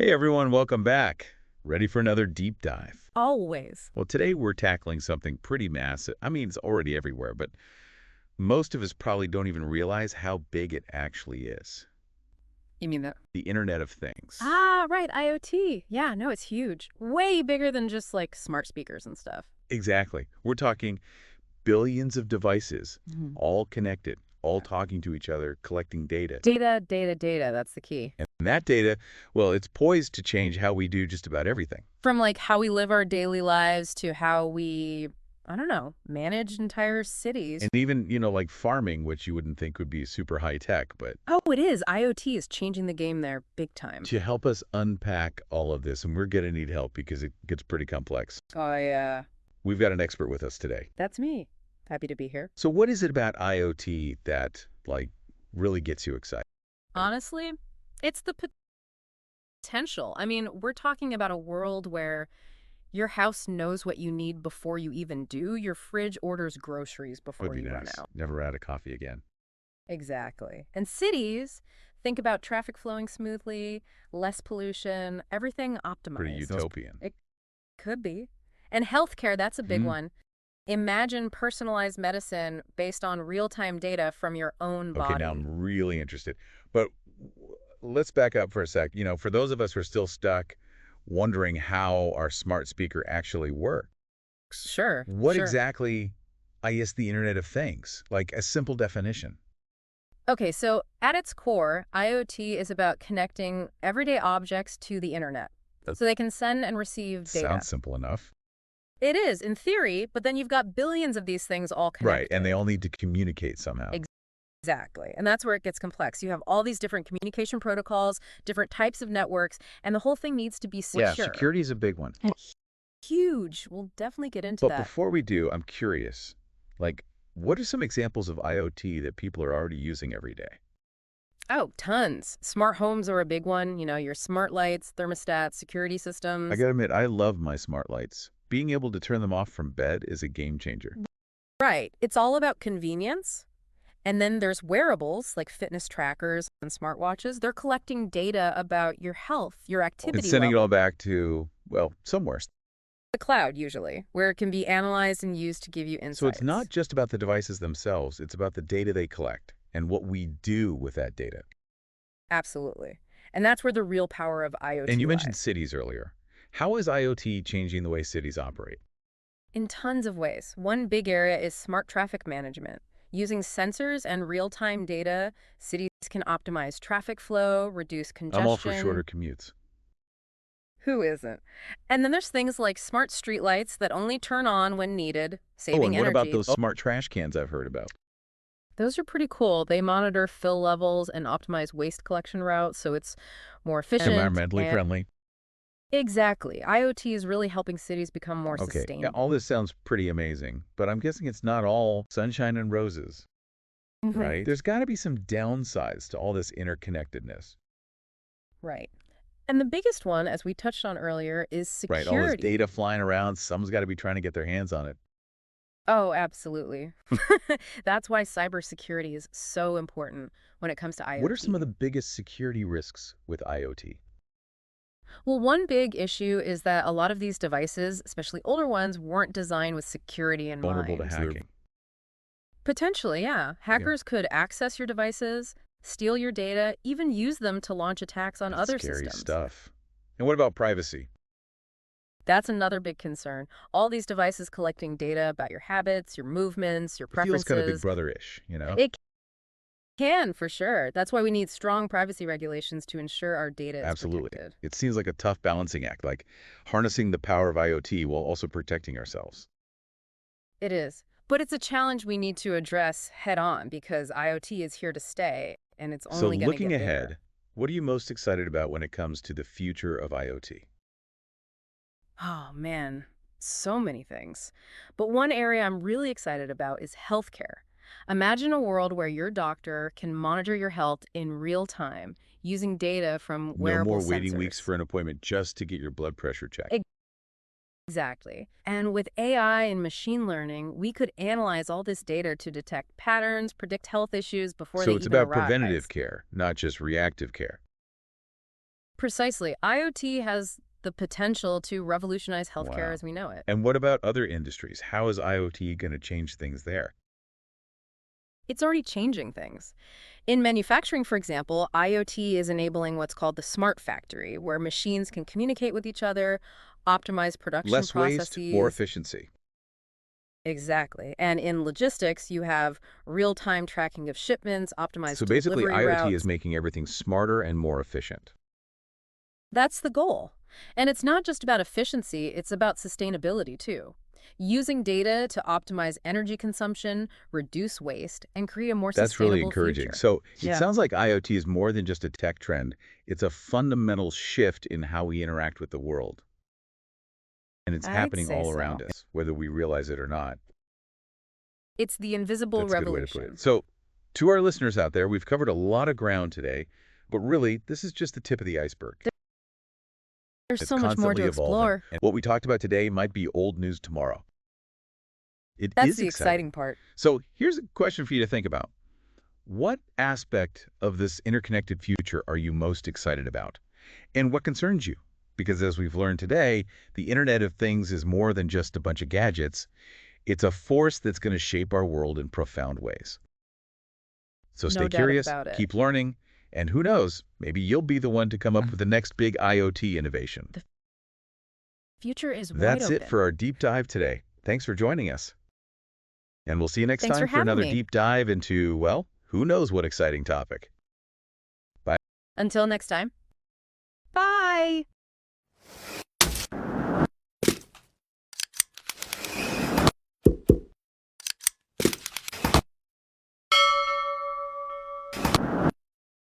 Hey everyone, welcome back. Ready for another deep dive? Always. Well, today we're tackling something pretty massive. I mean, it's already everywhere, but most of us probably don't even realize how big it actually is. You mean that? The Internet of Things. Right, IoT. Yeah, no, it's huge. Way bigger than just like smart speakers and stuff. Exactly. We're talking billions of devices, Mhm. all connected, all talking to each other, collecting data. Data, data, data. That's the key. And that data, well, it's poised to change how we do just about everything. From like how we live our daily lives to how I don't know, manage entire cities. And even, like farming, which you wouldn't think would be super high tech, but Oh, it is. IoT is changing the game there big time. to help us unpack all of this, and we're going to need help because it gets pretty complex. Oh, yeah. We've got an expert with us today. That's me. Happy to be here. So what is it about IoT that, really gets you excited? Honestly, it's the potential. I mean, we're talking about a world where your house knows what you need before you even do. Your fridge orders groceries Would before be you run nice. out. Never out of coffee again. Exactly. And cities, think about traffic flowing smoothly, less pollution, everything Pretty optimized. utopian. It could be. And healthcare, that's a big Hmm. one. Imagine personalized medicine based on real-time data from your own Okay, now body. I'm really interested. But let's back up for a sec. For those of us who are still stuck wondering how our smart speaker actually works, Sure, what sure. exactly is the Internet of Things? Like a simple definition. Okay, so at its core, IoT is about connecting everyday objects to the internet That so they can send and receive data. sounds simple enough. It is, in theory, but then you've got billions of these things all Right, and they connected. all need to communicate somehow. Exactly. And that's where it gets complex. You have all these different communication protocols, different types of networks, and the whole thing needs to be Yeah, secure. security is a big one. Huge. We'll definitely get into But that. before we do, I'm curious, like, what are some examples of IoT that people are already using every day? Oh, tons. Smart homes are a big one. You know, your smart lights, thermostats, security I systems. gotta admit, I love my smart lights. Being able to turn them off from bed is a game changer. Right. It's all about convenience. And then there's wearables like fitness trackers and smartwatches. They're collecting data about your health, your And activity sending it level. all back to, well, somewhere. The cloud, usually, where it can be analyzed and used to give you So it's not insights. just about the devices themselves, it's about the data they collect and what we do with that data. Absolutely. And that's where the real power of And IoT you mentioned lies. cities earlier. How is IoT changing the way cities operate? In tons of ways. One big area is smart traffic management. Using sensors and real-time data, cities can optimize traffic flow, reduce I'm all for shorter congestion. commutes. Who isn't? And then there's things like smart streetlights that only turn on when needed, Oh, saving and what about energy. those smart trash cans I've heard about? Those are pretty cool. They monitor fill levels and optimize waste collection routes so it's more efficient. Environmentally And friendly. exactly. IoT is really helping cities become more Okay, yeah, all sustainable. this sounds pretty amazing, but I'm guessing it's not all sunshine and roses, Mhm. right? There's got to be some downsides to all this interconnectedness, Right. And the biggest one, as we touched on earlier, is right? All this security. data flying around, someone's got to be trying to get their hands on it. Oh, absolutely. That's why cybersecurity is so important when it comes to What are some of IoT. the biggest security risks with IoT? Well, one big issue is that a lot of these devices, especially older ones, weren't designed with security in Vulnerable to mind. hacking. Potentially, yeah. Yeah, Hackers could access your devices, steal your data, even use them to launch attacks on that's other scary systems. stuff. And what about privacy? That's another big concern. All these devices collecting data about your habits, your movements, your It feels kind of Big preferences. Brother-ish, you know? It can, for sure. That's why we need strong privacy regulations to ensure our data is Absolutely. protected. It seems like a tough balancing act, like harnessing the power of IoT while also protecting ourselves. It is. But it's a challenge we need to address head on because IoT is here to stay and it's So only going to looking get bigger. ahead, what are you most excited about when it comes to the future of IoT? Oh, man, so many things. But one area I'm really excited about is healthcare. Imagine a world where your doctor can monitor your health in real time using data from No wearable more waiting weeks sensors. for an appointment just to get your blood pressure checked. Exactly. And with AI and machine learning, we could analyze all this data to detect patterns, predict health issues before they So it's even about preventative arise. care, not just reactive care. Precisely. IoT has the potential to revolutionize healthcare Wow. as we know it. And what about other industries? How is IoT going to change things there? It's already changing things. In manufacturing, for example, IoT is enabling what's called the smart factory, where machines can communicate with each other, optimize production Less waste, more processes. efficiency. Exactly. And in logistics, you have real-time tracking of shipments, optimized So basically, delivery IoT is routes. making everything smarter and more efficient. That's the goal. And it's not just about efficiency, it's about sustainability too. Using data to optimize energy consumption, reduce waste, and create a more That's really sustainable encouraging. future. So it Yeah, sounds like IoT is more than just a tech trend. It's a fundamental shift in how we interact with the world. And it's I'd happening say all so. around us, whether we realize it or not. It's the invisible That's a good way to put it. revolution. So to our listeners out there, we've covered a lot of ground today, but really, this is just the tip of the iceberg. There's It's so much more constantly to evolving. explore. And what we talked about today might be old news tomorrow. It That's is the exciting. exciting part. So here's a question for you to think about. What aspect of this interconnected future are you most excited about? And what concerns you? Because as we've learned today, the Internet of Things is more than just a bunch of gadgets. It's a force that's going to shape our world in profound ways. So stay No doubt curious, about it. keep learning, and who knows, maybe you'll be the one to come up with the next big IoT innovation. The future is wide That's it open. for our deep dive today. Thanks for joining us. And we'll see you next Thanks time for for having another me. deep dive into, well, who knows what exciting topic. Bye. Until next time. Bye.